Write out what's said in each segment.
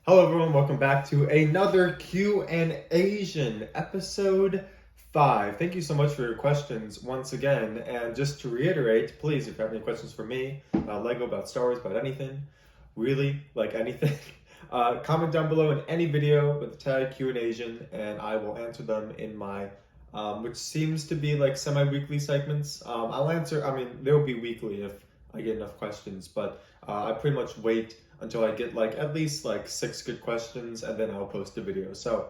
Hello everyone, welcome back to another Q&ASIAN episode 5. Thank you so much for your questions once again, and just to reiterate, please, if you have any questions for me about LEGO, about Star Wars, about anything, really, like anything, comment down below in any video with the tag Q&ASIAN, and I will answer them in my, which seems to be like semi-weekly segments. I'll answer, they'll be weekly if I get enough questions, but I pretty much wait until I get like at least like 6 good questions, and then I'll post a video. So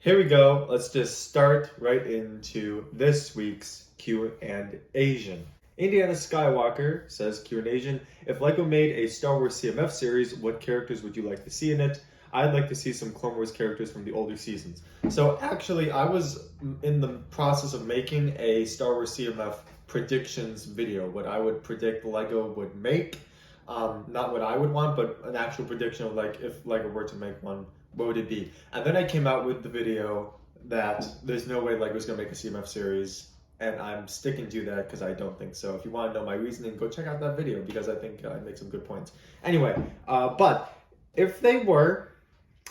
here we go. Let's just start right into this week's Q&ASIAN. Indiana Skywalker says, Q&ASIAN, if LEGO made a Star Wars CMF series, what characters would you like to see in it? I'd like to see some Clone Wars characters from the older seasons. So actually, I was in the process of making a Star Wars CMF predictions video, what I would predict LEGO would make. Not what I would want, but an actual prediction of like if LEGO were to make one, what would it be? And then I came out with the video that there's no way LEGO's gonna make a CMF series, and I'm sticking to that because I don't think so. If you want to know my reasoning, go check out that video because I think I make some good points. Anyway, but if they were,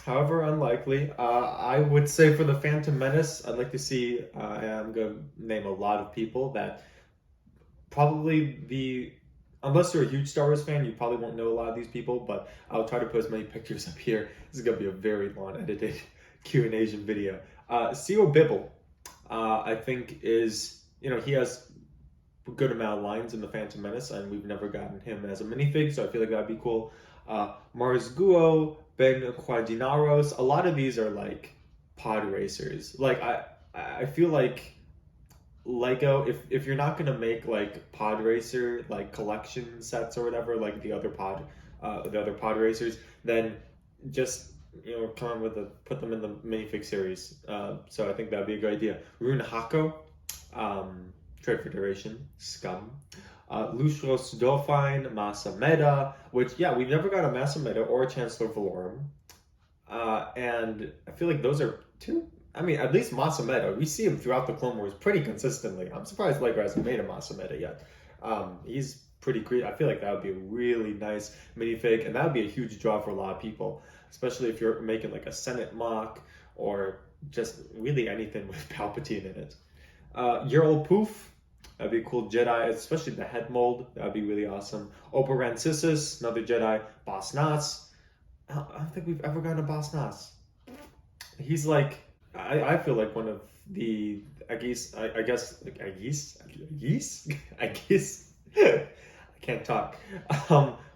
however unlikely, I would say for the Phantom Menace, I'd like to see, and I'm gonna name a lot of people that probably unless you're a huge Star Wars fan, you probably won't know a lot of these people, but I'll try to put as many pictures up here. This is going to be a very long edited Q&ASIAN video. C.O. Bibble, I think is, he has a good amount of lines in the Phantom Menace, and we've never gotten him as a minifig, so I feel like that'd be cool. Mars Guo, Ben Quadinaros, a lot of these are like pod racers. Like, I feel like LEGO, if you're not gonna make like pod racer like collection sets or whatever, like the other pod racers, then just come on with put them in the minifig series. So I think that'd be a good idea. Rune Hako, Trade Federation, Scum. Lushros Dauphine, Masameda, which we've never got a Masameda or a Chancellor Valorum. And I feel like those are two. At least Masameda, we see him throughout the Clone Wars pretty consistently. I'm surprised LEGO hasn't made a Masameda yet. He's pretty great. I feel like that would be a really nice minifig, and that would be a huge draw for a lot of people, especially if you're making like a Senate mock or just really anything with Palpatine in it. Yerl Poof, that'd be a cool Jedi, especially the head mold. That'd be really awesome. Opa Rancisis, another Jedi. Boss Nass. I don't think we've ever gotten a Boss Nass. He's like, I feel like one of the, I guess, I can't talk.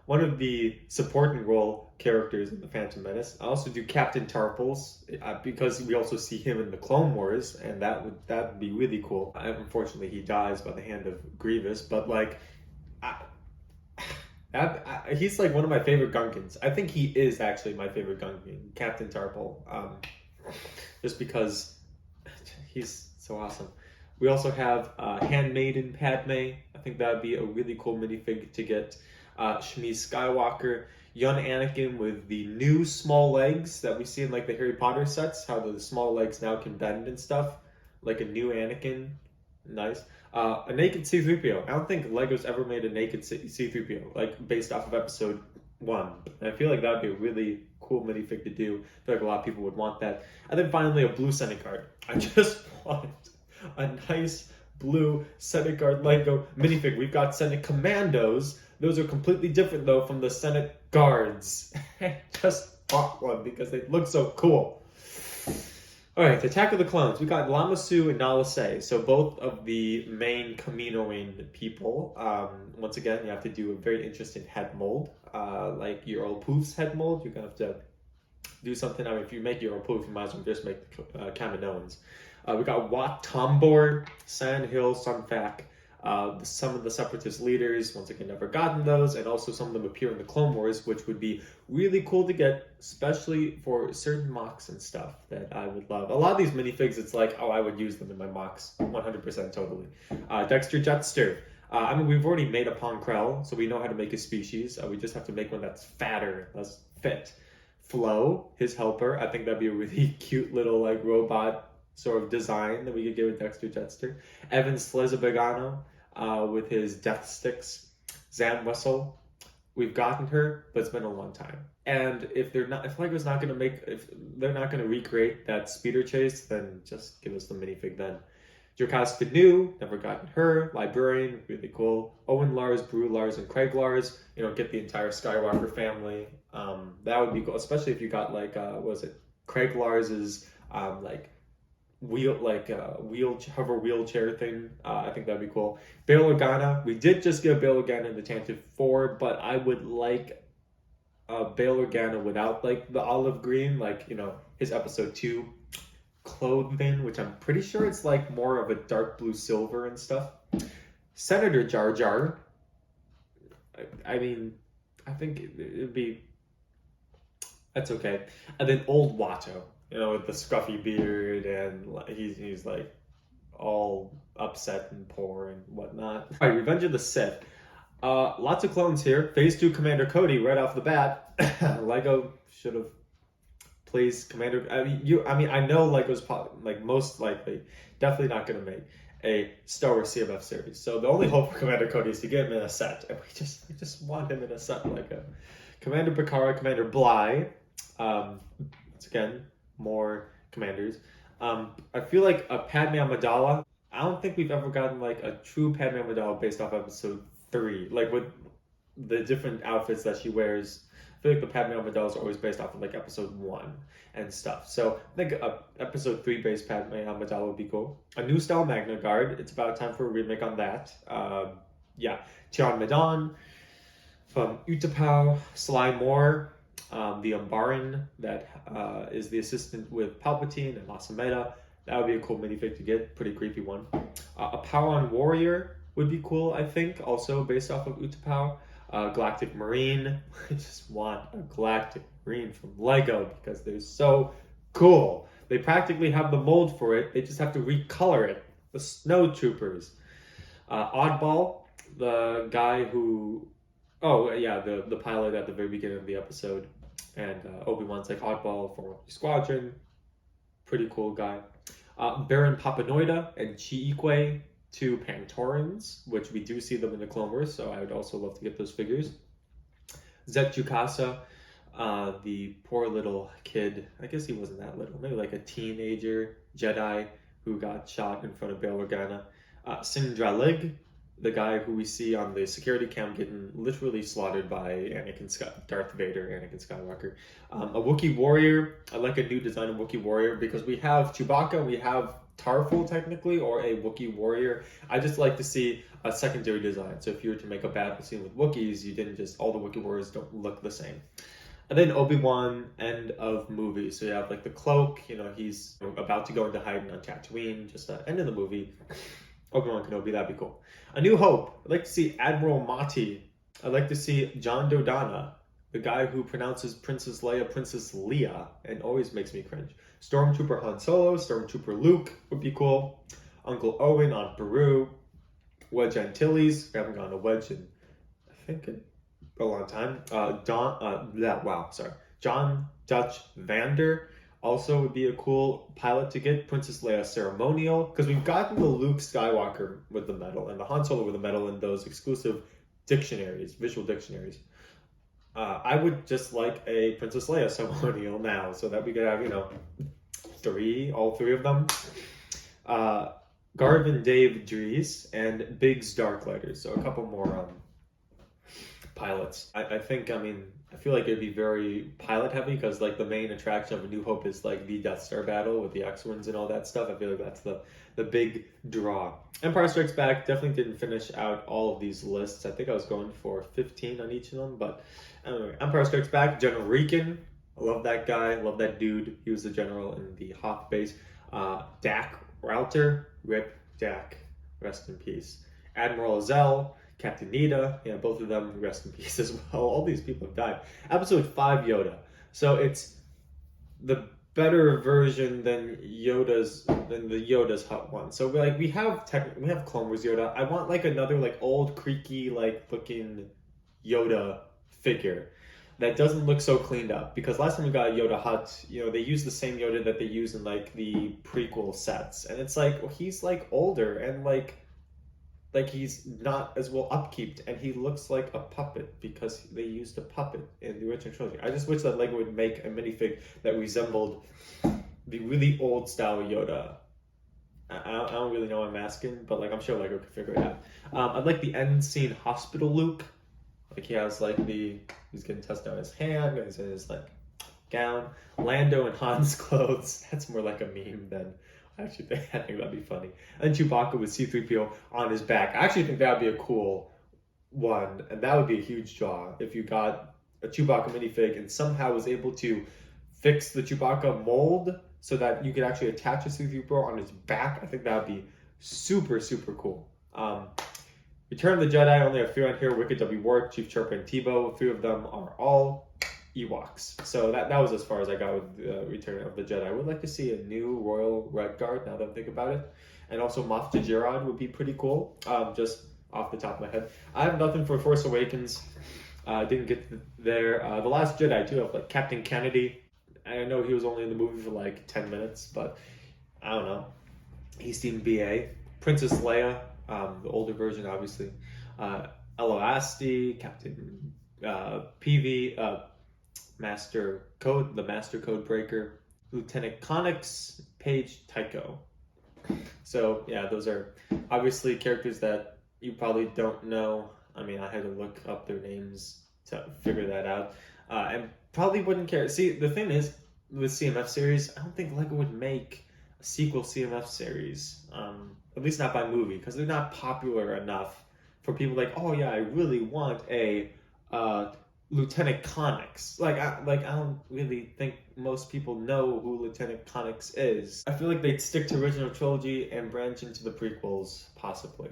One of the supporting role characters in the Phantom Menace. I also do Captain Tarpals because we also see him in the Clone Wars, and that would be really cool. Unfortunately, he dies by the hand of Grievous, but like, he's like one of my favorite Gunkins. I think he is actually my favorite Gunkin, Captain Tarpal. Just because he's so awesome. We also have Handmaiden Padme. I think that would be a really cool minifig to get. Shmi Skywalker, young Anakin with the new small legs that we see in like the Harry Potter sets, how the small legs now can bend and stuff, like a new Anakin. Nice. A naked C-3PO. I don't think LEGO's ever made a naked C-3PO, like based off of episode 1. And I feel like that would be a really cool minifig to do. I feel like a lot of people would want that. And then finally, a blue Senate card. I just want a nice blue Senate Guard LEGO minifig. We've got Senate Commandos. Those are completely different though from the Senate Guards. I just bought one because they look so cool. Alright, Attack of the Clones. We got Lama Su and Nala Se. So both of the main Kaminoan people. Once again, you have to do a very interesting head mold. Like your old Poof's head mold, you're going to have to do something. If you make your old Poof, you might as well just make Kaminoans. We got Wat Tambor, Sand Hill, Sunfak. Some of the Separatist leaders, once again, never gotten those, and also some of them appear in the Clone Wars, which would be really cool to get, especially for certain mocks and stuff that I would love. A lot of these minifigs, it's like, I would use them in my mocks, 100% totally. Dexter Jetster. We've already made a Ponkrell, so we know how to make a species. We just have to make one that's fatter, less fit. Flo, his helper, I think that'd be a really cute little like robot sort of design that we could get with Dexter Jetster. Evan Slezabegano with his death sticks. Zam Wessel, we've gotten her, but it's been a long time. And if Lego's not gonna if they're not gonna recreate that speeder chase, then just give us the minifig then. Jocasta Canoe, never gotten her. Librarian, really cool. Owen Lars, Bru Lars, and Craig Lars. Get the entire Skywalker family. That would be cool, especially if you got like what was it? Craig Lars's like hover wheelchair thing. I think that'd be cool. Bail Organa, we did just get Bail Organa in the Tantive 4, but I would like Bail Organa without like the olive green, like his episode 2 clothing, which I'm pretty sure it's like more of a dark blue silver and stuff. Senator Jar Jar, I mean, I think it'd be, that's okay. And then Old Watto, with the scruffy beard, and he's like all upset and poor and whatnot. All right, Revenge of the Sith. Lots of clones here. Phase 2 Commander Cody right off the bat. Lego should have pleased Commander. I know Lego's like most likely definitely not going to make a Star Wars CMF series. So the only hope for Commander Cody is to get him in a set, and we just want him in a set like a Commander Picard, Commander Bly. Once again, more commanders. I feel like a Padme Amidala. I don't think we've ever gotten like a true Padme Amidala based off episode 3, like with the different outfits that she wears. I feel like the Padme Amidala is always based off of like episode 1 and stuff. So I think a episode 3 based Padme Amidala would be cool. A new style Magna Guard. It's about time for a remake on that. Tian Medan from Utapau. Sly Moore, the Umbaran that is the assistant with Palpatine and Masameda. That would be a cool minifig to get. Pretty creepy one. A Pauron Warrior would be cool, I think. Also based off of Utapau. Galactic Marine. I just want a Galactic Marine from Lego because they're so cool. They practically have the mold for it. They just have to recolor it. The Snow Troopers. Oddball, the guy who... Oh, yeah, the pilot at the very beginning of the episode. And Obi-Wan's like Oddball from Squadron. Pretty cool guy. Baron Papanoida and Chi-Ikwe, 2 Pantorans, which we do see them in the Clone Wars, so I would also love to get those figures. Zet Jukasa, the poor little kid, I guess he wasn't that little, maybe like a teenager Jedi who got shot in front of Bail Organa. Sindralig, the guy who we see on the security cam getting literally slaughtered by Darth Vader, Anakin Skywalker. A Wookiee Warrior. I like a new design of Wookiee Warrior because we have Chewbacca, we have Tarful technically, or a Wookiee Warrior. I just like to see a secondary design. So if you were to make a battle scene with Wookiees, you didn't just, all the Wookiee Warriors don't look the same. And then Obi-Wan, end of movie. So you have like the cloak, he's about to go into hiding on Tatooine, just the end of the movie. Obi-Wan Kenobi, that'd be cool. A New Hope. I'd like to see Admiral Mati. I'd like to see John Dodonna, the guy who pronounces Princess Leia Princess Leia and always makes me cringe. Stormtrooper Han Solo, Stormtrooper Luke would be cool. Uncle Owen, Aunt Beru. Wedge Antilles. We haven't gotten a Wedge in, I think, a long time. John Dutch Vander also would be a cool pilot to get. Princess Leia Ceremonial, because we've gotten the Luke Skywalker with the medal and the Han Solo with the medal in those exclusive dictionaries, visual dictionaries. I would just like a Princess Leia Ceremonial now, so that we could have, all three of them. Garvin Dave Dries and Biggs Darklighters, so a couple more pilots. I feel like it'd be very pilot heavy because like the main attraction of A New Hope is like the Death Star battle with the X-Wings and all that stuff. I feel like that's the big draw. Empire Strikes Back, definitely didn't finish out all of these lists. I think I was going for 15 on each of them, but anyway, Empire Strikes Back, General Reekin. I love that guy, I love that dude. He was the general in the Hoth base. Dak Router, Rip Dak, rest in peace. Admiral Azell, Captain Nita, both of them rest in peace as well. All these people have died. Episode 5 Yoda. So it's the better version than the Yoda's Hut one. So we have Clone Wars Yoda. I want like another like old creaky like looking Yoda figure that doesn't look so cleaned up, because last time we got a Yoda Hut, they used the same Yoda that they use in like the prequel sets, and it's like, well, he's like older and like like he's not as well upkeeped, and he looks like a puppet because they used a puppet in the original trilogy. I just wish that LEGO would make a minifig that resembled the really old style Yoda. I don't really know what I'm asking, but like I'm sure LEGO could figure it out. I'd like the end scene hospital Luke. Like he has like he's getting tested on his hand, and he's in his like gown. Lando and Han's clothes. That's more like a meme than I think that'd be funny. And Chewbacca with C-3PO on his back. I actually think that'd be a cool one, and that would be a huge draw if you got a Chewbacca minifig and somehow was able to fix the Chewbacca mold so that you could actually attach a C-3PO on his back. I think that would be super, super cool. Return of the Jedi, only a few on here. Wicked W. Ward, Chief Chirpa, and Tebow. A few of them are all Ewoks. So that was as far as I got with Return of the Jedi. I would like to see a new Royal Red Guard, now that I think about it. And also Moff Gideon would be pretty cool, just off the top of my head. I have nothing for Force Awakens. Didn't get there. The Last Jedi, too, of like Captain Kennedy. I know he was only in the movie for like 10 minutes, but I don't know. He seemed BA. Princess Leia, the older version, obviously. Eloasti, Captain PV, Master Code, the Master Code Breaker, Lieutenant Connix, Paige Tycho. So yeah, those are obviously characters that you probably don't know. I mean, I had to look up their names to figure that out, and probably wouldn't care. See, the thing is with CMF series, I don't think LEGO would make a sequel CMF series, at least not by movie, because they're not popular enough for people like, oh yeah, I really want a Lieutenant Connix. Like I don't really think most people know who Lieutenant Connix is. I feel like they'd stick to original trilogy and branch into the prequels, possibly.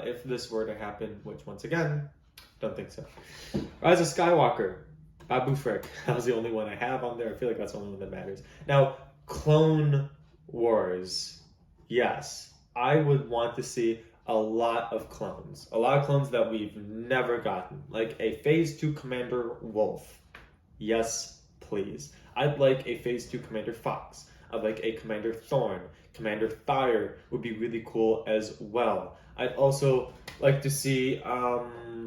If this were to happen, which once again, don't think so. Rise of Skywalker, Babu Frick. That was the only one I have on there. I feel like that's the only one that matters. Now, Clone Wars. Yes, I would want to see a lot of clones. A lot of clones that we've never gotten. Like a Phase 2 Commander Wolf. Yes, please. I'd like a Phase 2 Commander Fox. I'd like a Commander Thorn. Commander Fire would be really cool as well. I'd also like to see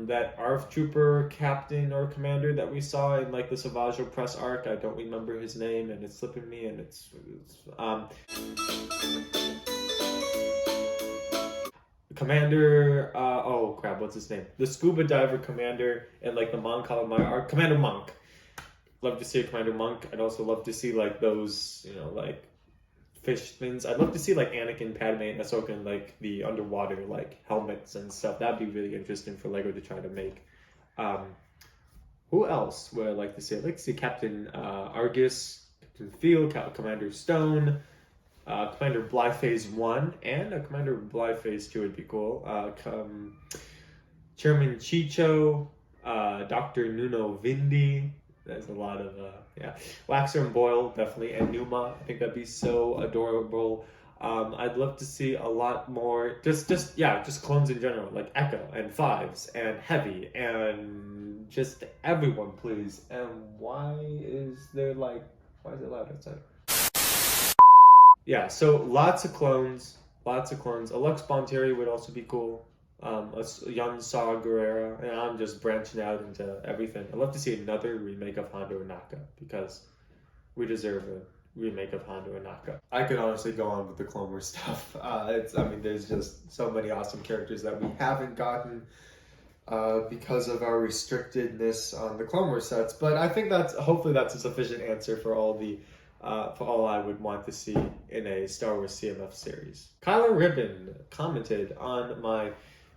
that ARF Trooper Captain or Commander that we saw in like the Savaggio Press arc. I don't remember his name and it's slipping me, and it's Commander, oh crap, what's his name? The Scuba Diver Commander and like the Mon Calamari arc, Commander Monk. Love to see a Commander Monk. I'd also love to see like those, like fish things. I'd love to see like Anakin, Padme, and Ahsoka in like the underwater like helmets and stuff. That'd be really interesting for LEGO to try to make. Who else would I like to see? I'd like to see Captain Argus, Captain Field, Commander Stone, Commander Bly Phase 1, and a Commander Bly Phase 2 would be cool. Chairman Chicho, Dr. Nuno Vindi. There's a lot of, Waxer and Boyle, definitely, and Numa. I think that'd be so adorable. I'd love to see a lot more, just clones in general, like Echo and Fives and Heavy and just everyone, please. And why is it loud outside? Yeah, so lots of clones. A Lux Bonteri would also be cool. A young Saw Gerrera, and I'm just branching out into everything. I'd love to see another remake of Hondo Ohnaka, because we deserve a remake of Hondo Ohnaka. I could honestly go on with the Clone Wars stuff. There's just so many awesome characters that we haven't gotten because of our restrictedness on the Clone Wars sets. But I think hopefully that's a sufficient answer for all I would want to see in a Star Wars CMF series. Kyler Ribbon commented on my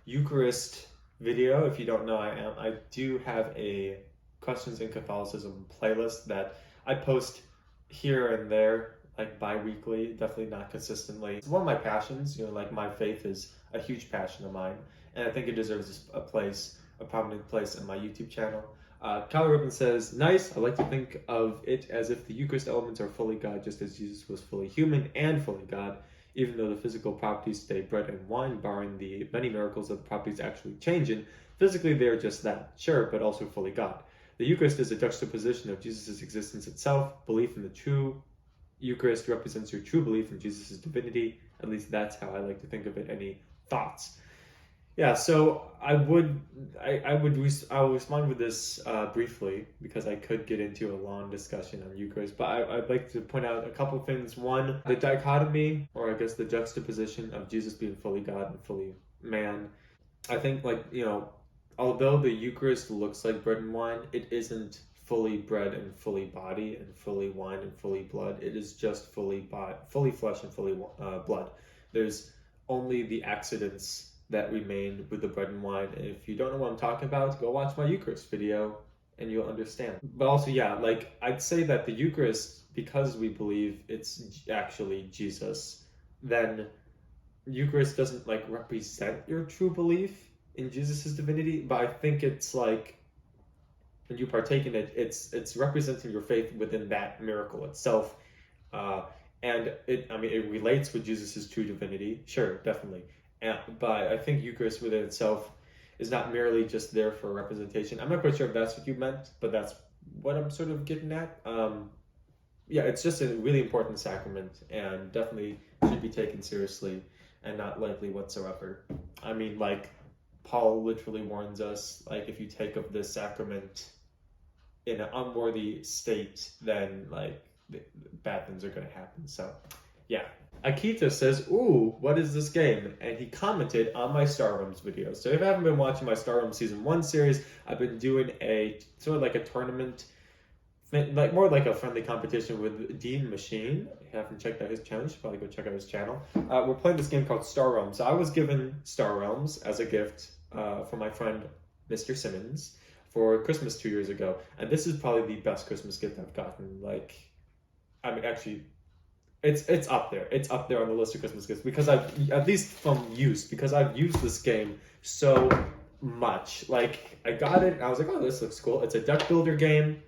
Eucharist video. If you don't know, I do have a Questions in Catholicism playlist that I post here and there, like bi-weekly, definitely not consistently. It's one of my passions, my faith is a huge passion of mine, and I think it deserves a prominent place in my YouTube channel. Kyler Ribbon says, nice, I like to think of it as if the Eucharist elements are fully God, just as Jesus was fully human and fully God, even though the physical properties stay bread and wine, barring the many miracles that the properties actually change in. Physically, they are just that, sure, but also fully God. The Eucharist is a juxtaposition of Jesus' existence itself. Belief in the true Eucharist represents your true belief in Jesus' divinity. At least that's how I like to think of it. Any thoughts? Yeah, so I'll respond with this briefly because I could get into a long discussion on Eucharist, but I'd like to point out a couple things. One, the dichotomy, or I guess the juxtaposition of Jesus being fully God and fully man. I think, like, although the Eucharist looks like bread and wine, it isn't fully bread and fully body and fully wine and fully blood. It is just fully flesh and fully blood. There's only the accidents that remain with the bread and wine. And if you don't know what I'm talking about, go watch my Eucharist video and you'll understand. But also, yeah, like I'd say that the Eucharist, because we believe it's actually Jesus, then Eucharist doesn't like represent your true belief in Jesus' divinity, but I think it's like when you partake in it, it's representing your faith within that miracle itself, and it relates with Jesus' true divinity, sure, definitely, but I think Eucharist within itself is not merely just there for representation. I'm not quite sure if that's what you meant, but that's what I'm sort of getting at. Yeah, it's just a really important sacrament and definitely should be taken seriously and not lightly whatsoever. I mean, like, Paul literally warns us, like, if you take of this sacrament in an unworthy state, then, like, bad things are going to happen. So, yeah. Akita says, ooh, what is this game? And he commented on my Star Realms video. So if you haven't been watching my Star Realms Season 1 series, I've been doing a sort of like a tournament, like more like a friendly competition with Dean Machine. If you haven't checked out his channel, you should probably go check out his channel. We're playing this game called Star Realms. So I was given Star Realms as a gift from my friend Mr. Simmons for Christmas 2 years ago, and this is probably the best Christmas gift I've gotten. Like, I mean, actually, it's up there. It's up there on the list of Christmas gifts because I've, at least from use, because I've used this game so much. Like, I got it and I was like, oh, this looks cool. It's a deck builder game.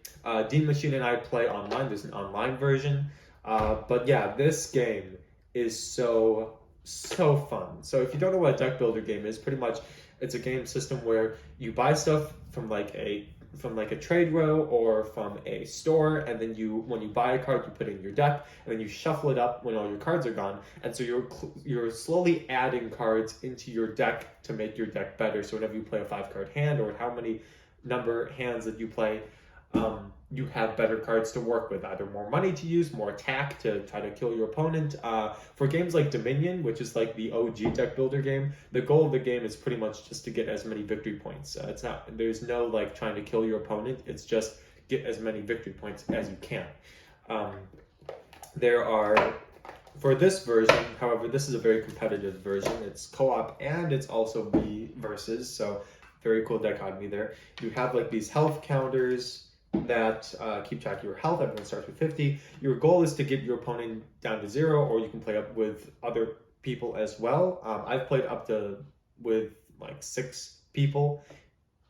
Dean Machine and I play online. There's an online version. But yeah, this game is so fun. So if you don't know what a deck builder game is, pretty much it's a game system where you buy stuff from like a trade row or from a store, and then when you buy a card, you put it in your deck, and then you shuffle it up when all your cards are gone, and so you're slowly adding cards into your deck to make your deck better. So whenever you play a 5-card hand, or how many number hands that you play, you have better cards to work with, either more money to use, more attack to try to kill your opponent. For games like Dominion, which is like the OG deck builder game, the goal of the game is pretty much just to get as many victory points. There's no like trying to kill your opponent, it's just get as many victory points as you can. For this version, however, this is a very competitive version. It's co-op and it's also versus, so very cool dichotomy there. You have like these health counters that keep track of your health. Everyone starts with 50. Your goal is to get your opponent down to 0, or you can play up with other people as well. I've played up to with like 6 people,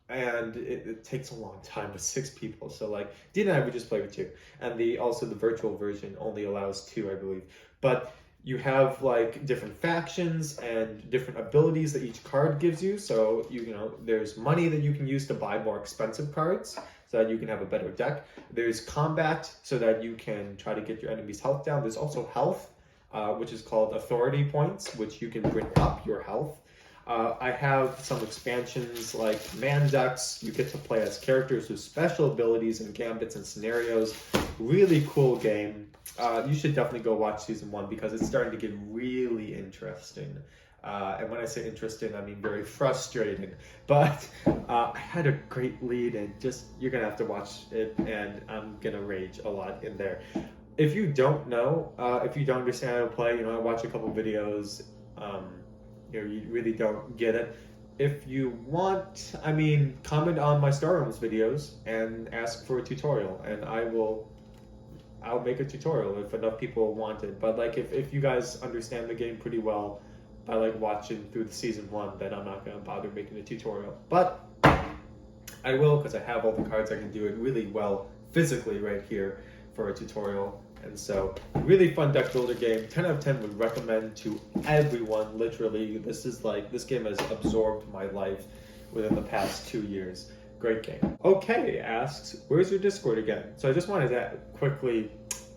and it takes a long time with 6 people. So like Dean and I would just play with 2, and the virtual version only allows 2, I believe. But you have like different factions and different abilities that each card gives you. So there's money that you can use to buy more expensive cards, so that you can have a better deck. There's combat, so that you can try to get your enemy's health down. There's also health, which is called authority points, which you can bring up your health. I have some expansions like Man Decks. You get to play as characters with special abilities and gambits and scenarios. Really cool game. You should definitely go watch Season 1 because it's starting to get really interesting. And when I say interesting, I mean very frustrating. But I had a great lead, and you're going to have to watch it, and I'm going to rage a lot in there. If you don't know, if you don't understand how to play, I watch a couple videos, you really don't get it. If you want, comment on my Star Realms videos and ask for a tutorial, and I'll make a tutorial if enough people want it. But like if you guys understand the game pretty well by like watching through the Season 1, then I'm not going to bother making a tutorial. But I will, because I have all the cards. I can do it really well physically right here for a tutorial. And so, really fun deck builder game. 10 out of 10 would recommend to everyone, literally. This game has absorbed my life within the past 2 years. Great game. Okay asks, where's your Discord again? So I just wanted to quickly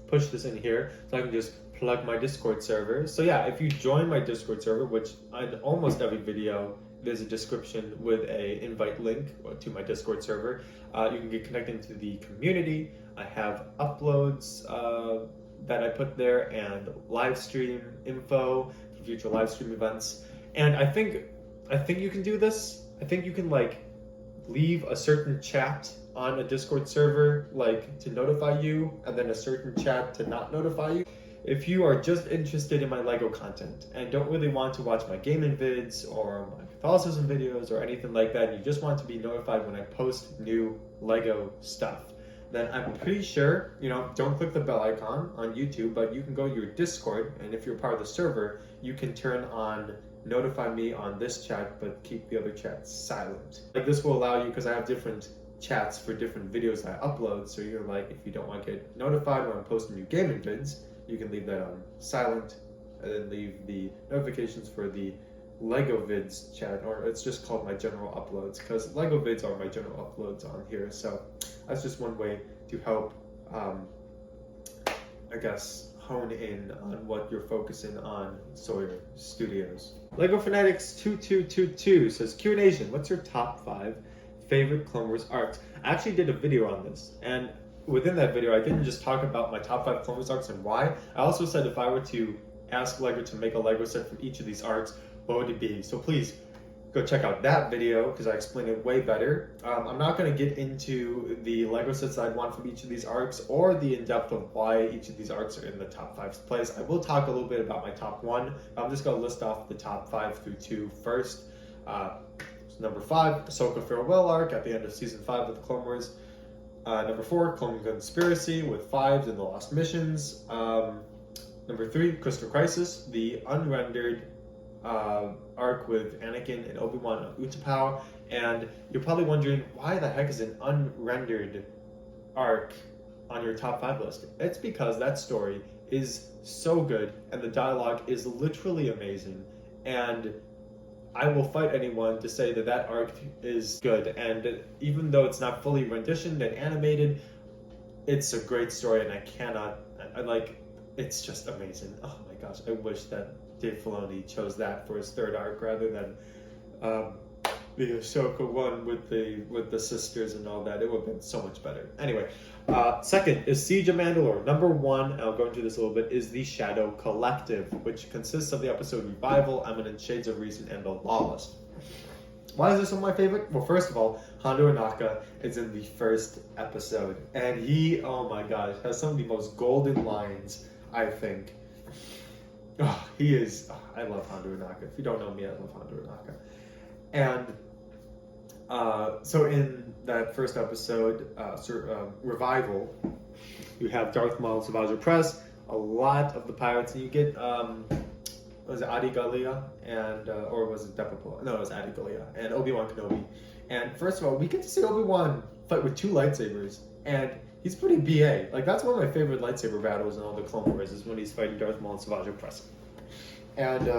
push this in here so I can just plug my Discord server. So yeah, if you join my Discord server, which on almost every video there's a description with a invite link to my Discord server. You can get connected to the community. I have uploads that I put there and live stream info for future live stream events. And I think you can do this. I think you can like leave a certain chat on a Discord server like to notify you, and then a certain chat to not notify you. If you are just interested in my LEGO content and don't really want to watch my gaming vids or my Catholicism videos or anything like that, and you just want to be notified when I post new LEGO stuff, then I'm pretty sure, don't click the bell icon on YouTube, but you can go to your Discord, and if you're part of the server, you can turn on notify me on this chat, but keep the other chats silent. Like this will allow you, because I have different chats for different videos I upload, so you're like, if you don't want to get notified when I'm posting new gaming vids, you can leave that on silent, and then leave the notifications for the LEGO vids chat, or it's just called my general uploads, because LEGO vids are my general uploads on here. So that's just one way to help, I guess, hone in on what you're focusing on Sawyer Studios. LEGO Fanatics 2222 says, Q&ASIAN, what's your top 5 favorite Clone Wars arcs? I actually did a video on this, and within that video, I didn't just talk about my top 5 Clone Wars arcs and why. I also said if I were to ask LEGO to make a LEGO set from each of these arcs, what would it be? So please go check out that video because I explain it way better. I'm not going to get into the LEGO sets I'd want from each of these arcs or the in-depth of why each of these arcs are in the top 5 place. I will talk a little bit about my top 1. I'm just going to list off the top 5 through 2 first. Number 5, Ahsoka Farewell arc at the end of Season 5 of the Clone Wars. Number 4, Clone Conspiracy with Fives and the Lost Missions. Number 3, Crystal Crisis, the unrendered arc with Anakin and Obi-Wan on Utapau. And you're probably wondering, why the heck is an unrendered arc on your top 5 list? It's because that story is so good and the dialogue is literally amazing. And I will fight anyone to say that that arc is good, and even though it's not fully renditioned and animated, it's a great story, and it's just amazing. Oh my gosh, I wish that Dave Filoni chose that for his 3rd arc rather than the Ahsoka one with the sisters and all that. It would have been so much better. Anyway, second is Siege of Mandalore. Number 1, and I'll go into this a little bit, is the Shadow Collective, which consists of the episode Revival, Eminent Shades of Reason, and The Lawless. Why is this one my favorite? Well, first of all, Hondo Ohnaka is in the 1st episode, and he, oh my gosh, has some of the most golden lines, I think. Oh, he is, I love Hondo Ohnaka. If you don't know me, I love Hondo Ohnaka. And so in that 1st episode, Revival, you have Darth Maul, Savage Press, a lot of the pirates, and you get, was it Adi Gallia, and, or was it Deckbuilder? No, it was Adi Gallia, and Obi-Wan Kenobi. And first of all, we get to see Obi-Wan fight with 2 lightsabers, and he's pretty BA. Like, that's one of my favorite lightsaber battles in all the Clone Wars, is when he's fighting Darth Maul and Savage Press. And,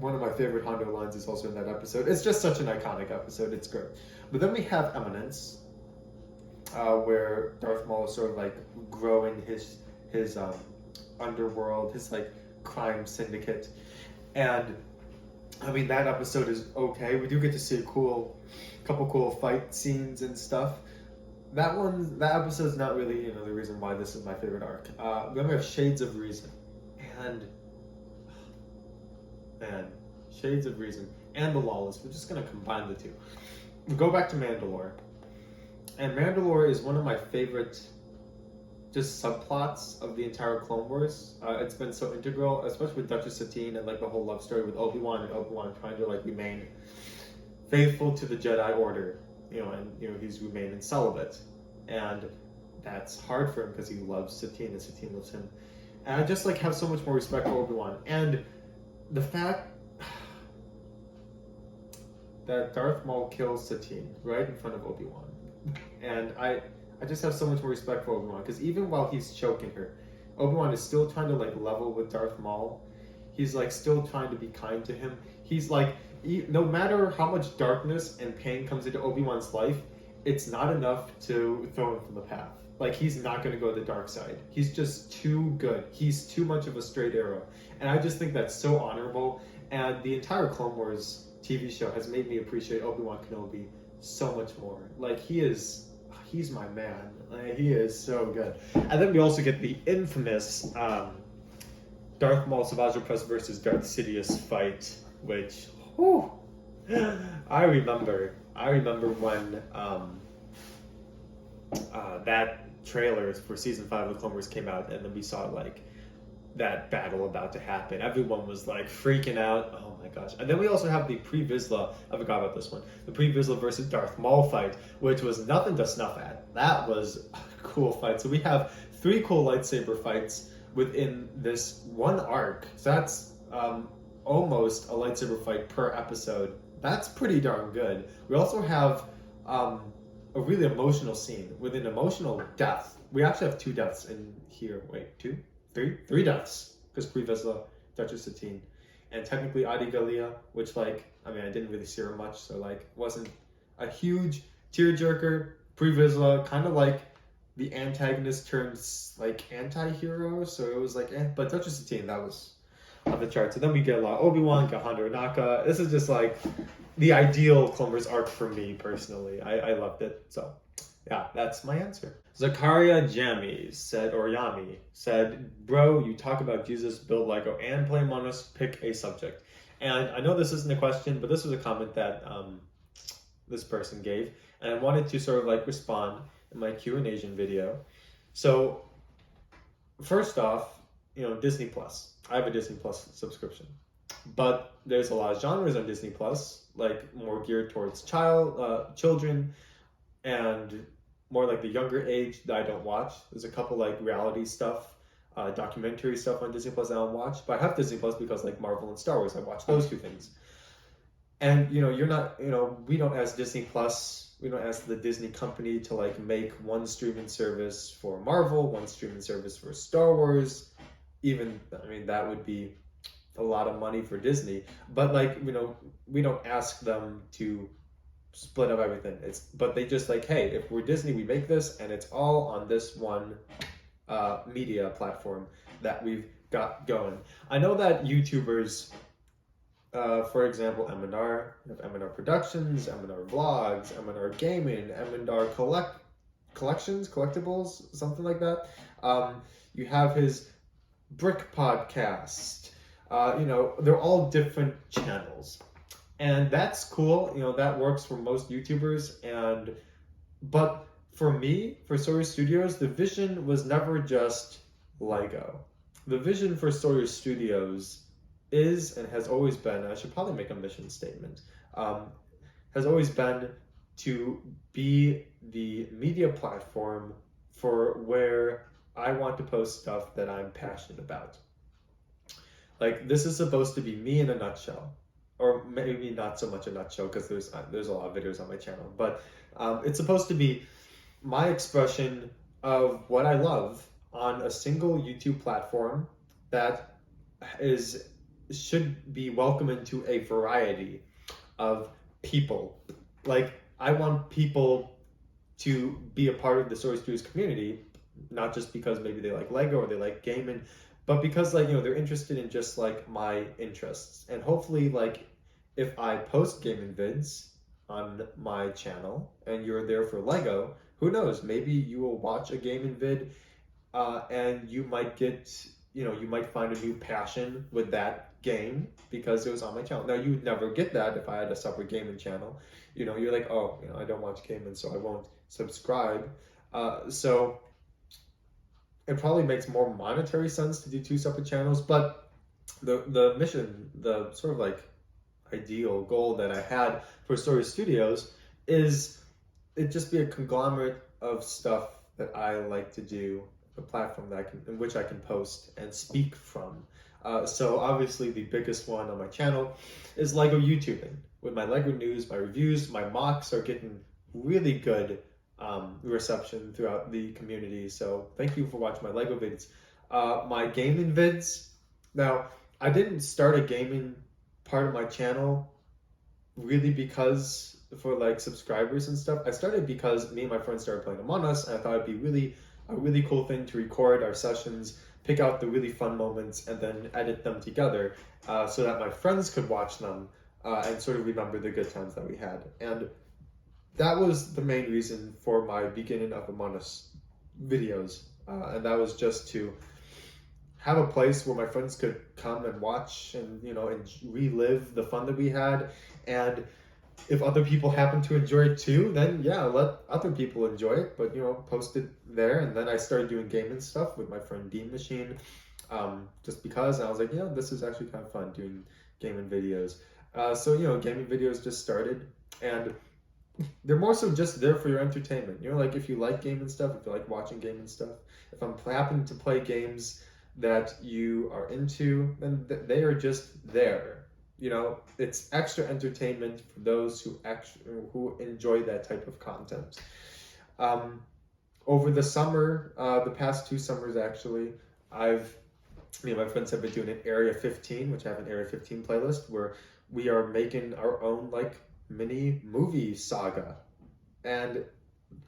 one of my favorite Hondo lines is also in that episode. It's just such an iconic episode. It's great. But then we have Eminence, where Darth Maul is sort of like growing his underworld, his like crime syndicate. And I mean, that episode is okay. We do get to see a couple cool fight scenes and stuff. That episode is not really, the reason why this is my favorite arc. Then we have Shades of Reason. And Shades of Reason and The Lawless. We're just going to combine the 2. We go back to Mandalore. And Mandalore is one of my favorite just subplots of the entire Clone Wars. It's been so integral, especially with Duchess Satine and like the whole love story with Obi-Wan and Obi-Wan trying to like remain faithful to the Jedi Order, and he's remaining celibate. And that's hard for him because he loves Satine and Satine loves him. And I just like have so much more respect for Obi-Wan. And the fact that Darth Maul kills Satine right in front of Obi-Wan, and I just have so much more respect for Obi-Wan, because even while he's choking her, Obi-Wan is still trying to like level with Darth Maul. He's like still trying to be kind to him. He's like, no matter how much darkness and pain comes into Obi-Wan's life, it's not enough to throw him from the path. Like, he's not going to go the dark side. He's just too good. He's too much of a straight arrow. And I just think that's so honorable. And the entire Clone Wars TV show has made me appreciate Obi-Wan Kenobi so much more. Like, he's my man. Like, he is so good. And then we also get the infamous Darth Maul Savage Opress versus Darth Sidious fight, which, whew, I remember when that trailer for season 5 of the Clone Wars came out, and then we saw like that battle about to happen. Everyone was like freaking out. Oh my gosh. And then we also have the Pre-Vizsla, I forgot about this one, the Pre-Vizsla versus Darth Maul fight, which was nothing to snuff at. That was a cool fight. So we have 3 cool lightsaber fights within this one arc. So that's almost a lightsaber fight per episode. That's pretty darn good. We also have a really emotional scene with an emotional death. We actually have 2 deaths in here. Wait, 2? 3 deaths, because Pre-Vizsla, Duchess Satine, and technically Adi Gallia, which, like, I mean, I didn't really see her much, so, like, wasn't a huge tearjerker. Pre-Vizsla, kind of like the antagonist turns, like, anti-hero, so it was like, but Duchess Satine, that was on the charts. And then we get a lot of Obi-Wan, get Hondo Naka. This is just, like, the ideal Clone Wars arc for me, personally. I loved it, so yeah, that's my answer. Zakaria Yami said, bro, you talk about Jesus, build Lego, and play Among Us, pick a subject. And I know this isn't a question, but this was a comment that this person gave, and I wanted to sort of like respond in my Q&ASIAN video. So first off, Disney Plus. I have a Disney Plus subscription, but there's a lot of genres on Disney Plus, like more geared towards children, and more like the younger age that I don't watch. There's a couple like reality stuff, documentary stuff on Disney Plus that I don't watch, but I have Disney Plus because like Marvel and Star Wars, I watch those 2 things. And you're not, we don't ask Disney Plus, we don't ask the Disney company to like make one streaming service for Marvel, one streaming service for Star Wars. Even, I mean, that would be a lot of money for Disney, but like, we don't ask them to split up everything. But they just like, hey, if we're Disney, we make this, and it's all on this one media platform that we've got going. I know that YouTubers, for example, MNR, you have MNR Productions, MNR Vlogs, MNR Gaming, MNR Collectibles, something like that. You have his Brick Podcast. They're all different channels. And that's cool, that works for most YouTubers, but for me, for Sawyer Studios, the vision was never just Lego. The vision for Sawyer Studios is, and has always been, I should probably make a mission statement, has always been to be the media platform for where I want to post stuff that I'm passionate about. Like, this is supposed to be me in a nutshell. Or maybe not so much a nutshell, because there's a lot of videos on my channel, but it's supposed to be my expression of what I love on a single YouTube platform that should be welcome into a variety of people. Like, I want people to be a part of the Sawyer Studios community, not just because maybe they like Lego or they like gaming, but because like, they're interested in just like my interests. And hopefully, like, if I post gaming vids on my channel and you're there for Lego, who knows, maybe you will watch a gaming vid and you might get, you might find a new passion with that game because it was on my channel. Now, you would never get that if I had a separate gaming channel. You're like, oh, I don't watch gaming, so I won't subscribe. So it probably makes more monetary sense to do 2 separate channels, but the mission, the sort of like ideal goal that I had for Sawyer Studios is it just be a conglomerate of stuff that I like to do, a platform that in which I can post and speak from. So obviously the biggest one on my channel is Lego YouTubing. With my Lego news, my reviews, my mocks are getting really good reception throughout the community. So thank you for watching my Lego vids. My gaming vids. Now, I didn't start a gaming part of my channel really because for like subscribers and stuff. I started because me and my friends started playing Among Us, and I thought it'd be a really cool thing to record our sessions, pick out the really fun moments, and then edit them together so that my friends could watch them and sort of remember the good times that we had. And that was the main reason for my beginning of Among Us videos. And that was just to have a place where my friends could come and watch and, and relive the fun that we had. And if other people happen to enjoy it too, then yeah, let other people enjoy it, but post it there. And then I started doing gaming stuff with my friend Dean Machine, just because I was like, this is actually kind of fun doing gaming videos. So gaming videos just started, and they're more so just there for your entertainment. Like if you like gaming stuff, if you like watching gaming stuff, if I'm happen to play games that you are into, then they are just there. It's extra entertainment for those who enjoy that type of content. Over the summer, the past 2 summers actually, me and my friends have been doing an Area 15, which I have an Area 15 playlist where we are making our own like mini movie saga, and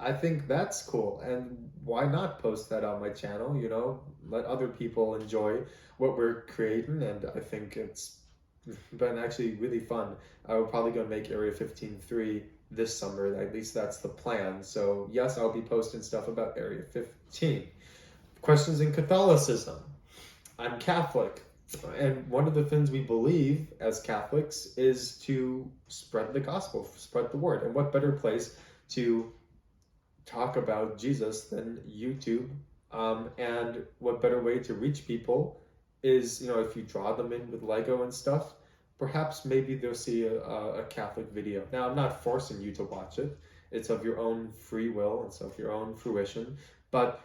I think that's cool. And why not post that on my channel? Let other people enjoy what we're creating, and I think it's been actually really fun. We're probably going to make Area 15-3 this summer. At least that's the plan. So yes, I'll be posting stuff about Area 15. Questions in Catholicism. I'm Catholic, and one of the things we believe as Catholics is to spread the gospel, spread the word. And what better place to talk about Jesus than YouTube? And what better way to reach people is, if you draw them in with Lego and stuff, perhaps maybe they'll see a Catholic video. Now, I'm not forcing you to watch it. It's of your own free will, it's of your own fruition. But,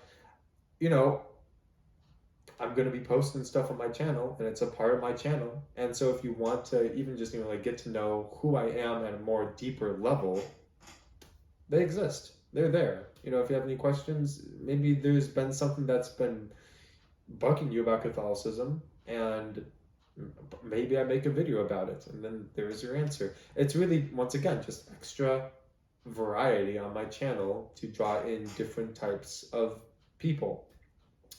I'm going to be posting stuff on my channel, and it's a part of my channel. And so if you want to even just, get to know who I am at a more deeper level, they exist. They're there. If you have any questions, maybe there's been something that's been bugging you about Catholicism, and maybe I make a video about it, and then there's your answer. It's really, once again, just extra variety on my channel to draw in different types of people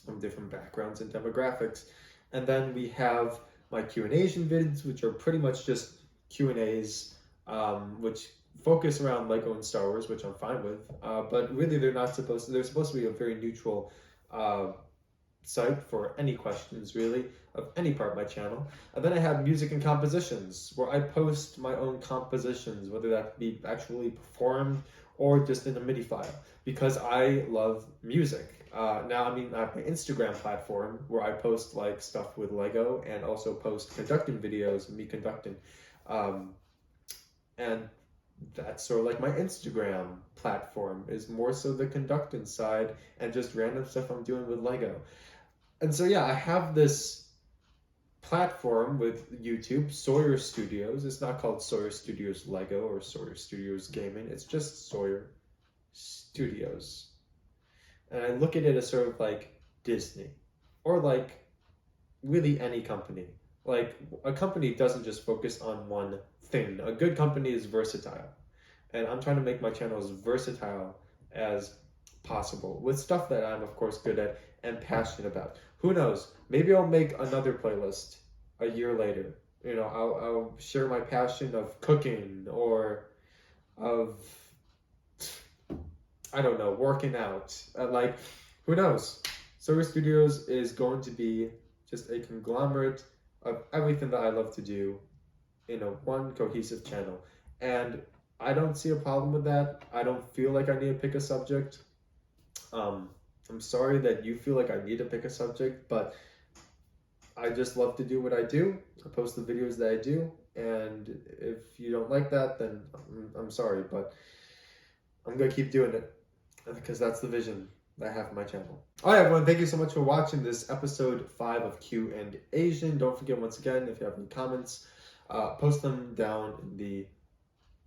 from different backgrounds and demographics. And then we have my Q&ASIAN vids, which are pretty much just Q&As, which focus around LEGO and Star Wars, which I'm fine with, but really they're supposed to be a very neutral site for any questions, really, of any part of my channel. And then I have music and compositions, where I post my own compositions, whether that be actually performed or just in a MIDI file, because I love music. Now, I have my Instagram platform where I post like stuff with Lego, and also post conducting videos of me conducting. And that's sort of like my Instagram platform is more so the conducting side and just random stuff I'm doing with Lego. And so yeah, I have this platform with YouTube, Sawyer Studios. It's not called Sawyer Studios Lego or Sawyer Studios Gaming. It's just Sawyer Studios. And I look at it as sort of like Disney, or like really any company. Like a company doesn't just focus on one thing. A good company is versatile. And I'm trying to make my channel as versatile as possible with stuff that I'm of course good at and passionate about. Who knows? Maybe I'll make another playlist a year later. I'll share my passion of cooking, or of, I don't know, working out. Like, who knows? Sawyer Studios is going to be just a conglomerate of everything that I love to do in a one cohesive channel. And I don't see a problem with that. I don't feel like I need to pick a subject. I'm sorry that you feel like I need to pick a subject, but I just love to do what I do. I post the videos that I do, and if you don't like that, then I'm sorry, but I'm gonna keep doing it because that's the vision that I have for my channel. All right, everyone, thank you so much for watching this episode 5 of Q&ASIAN. Don't forget, once again, if you have any comments, post them down in the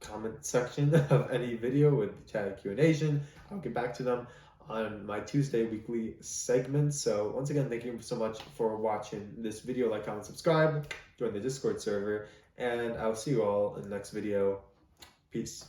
comment section of any video with the chat Q&ASIAN. I'll get back to them on my Tuesday weekly segment. So once again, thank you so much for watching this video. Like, comment, subscribe, join the Discord server, and I'll see you all in the next video. Peace.